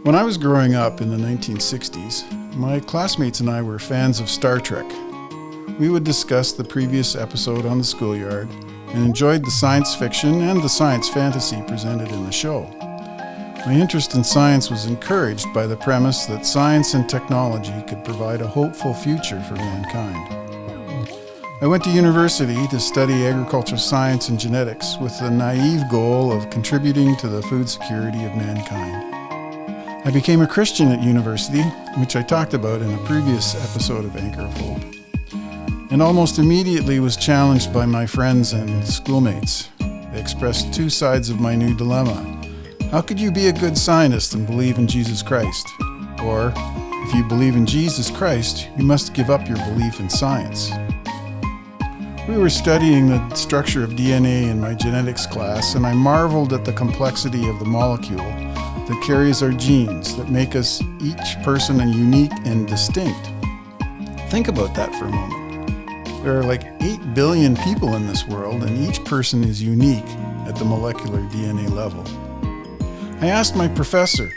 When I was growing up in the 1960s, my classmates and I were fans of Star Trek. We would discuss the previous episode on the schoolyard and enjoyed the science fiction and the science fantasy presented in the show. My interest in science was encouraged by the premise that science and technology could provide a hopeful future for mankind. I went to university to study agricultural science and genetics with the naive goal of contributing to the food security of mankind. I became a Christian at university, which I talked about in a previous episode of Anchor of Hope, and almost immediately was challenged by my friends and schoolmates. They expressed two sides of my new dilemma. How could you be a good scientist and believe in Jesus Christ? Or, if you believe in Jesus Christ, you must give up your belief in science. We were studying the structure of DNA in my genetics class, and I marveled at the complexity of the molecule that carries our genes, that make us each person unique and distinct. Think about that for a moment. There are like 8 billion people in this world, and each person is unique at the molecular DNA level. I asked my professor,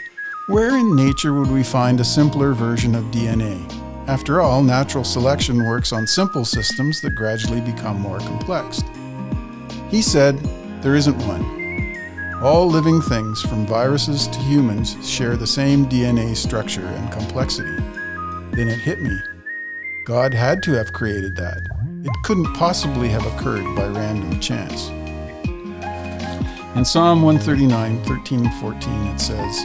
where in nature would we find a simpler version of DNA? After all, natural selection works on simple systems that gradually become more complex. He said, there isn't one. All living things, from viruses to humans, share the same DNA structure and complexity. Then it hit me. God had to have created that. It couldn't possibly have occurred by random chance. In Psalm 139, 13 and 14, it says,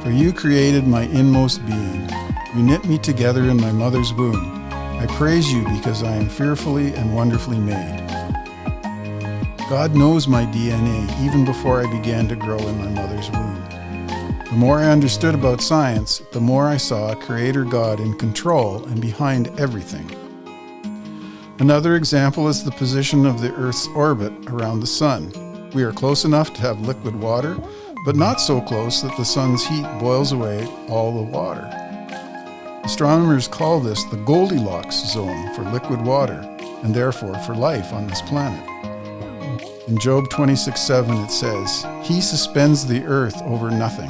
"For you created my inmost being. You knit me together in my mother's womb. I praise you because I am fearfully and wonderfully made." God knows my DNA even before I began to grow in my mother's womb. The more I understood about science, the more I saw a Creator God in control and behind everything. Another example is the position of the Earth's orbit around the Sun. We are close enough to have liquid water, but not so close that the Sun's heat boils away all the water. Astronomers call this the Goldilocks zone for liquid water, and therefore for life on this planet. In Job 26:7 it says, "He suspends the earth over nothing."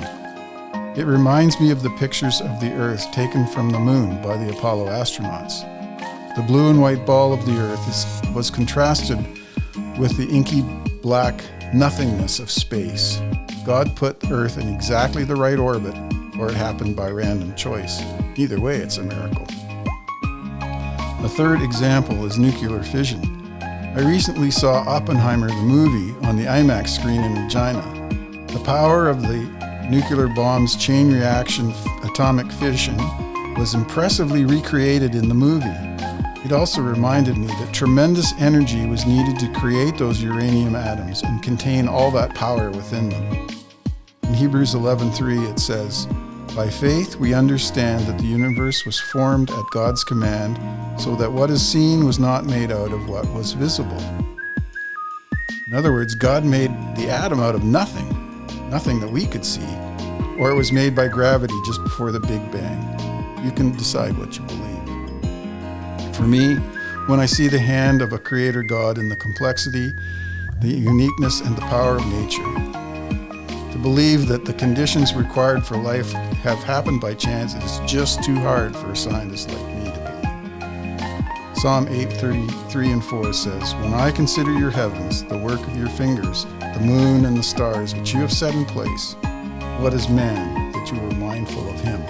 It reminds me of the pictures of the Earth taken from the moon by the Apollo astronauts. The blue and white ball of the Earth was contrasted with the inky black nothingness of space. God put Earth in exactly the right orbit, or it happened by random choice. Either way, it's a miracle. A third example is nuclear fission. I recently saw Oppenheimer the movie on the IMAX screen in Regina. The power of the nuclear bomb's chain reaction atomic fission was impressively recreated in the movie. It also reminded me that tremendous energy was needed to create those uranium atoms and contain all that power within them. In Hebrews 11:3 it says, "By faith we understand that the universe was formed at God's command, so that what is seen was not made out of what was visible." In other words, God made the atom out of nothing that we could see, or it was made by gravity just before the Big Bang. You can decide what you believe. For me, when I see the hand of a Creator God in the complexity, the uniqueness, and the power of nature, to believe that the conditions required for life have happened by chance is just too hard for a scientist like me to believe. Psalm 8:33 and 4 says, "When I consider your heavens, the work of your fingers, the moon and the stars which you have set in place, what is man that you are mindful of him?"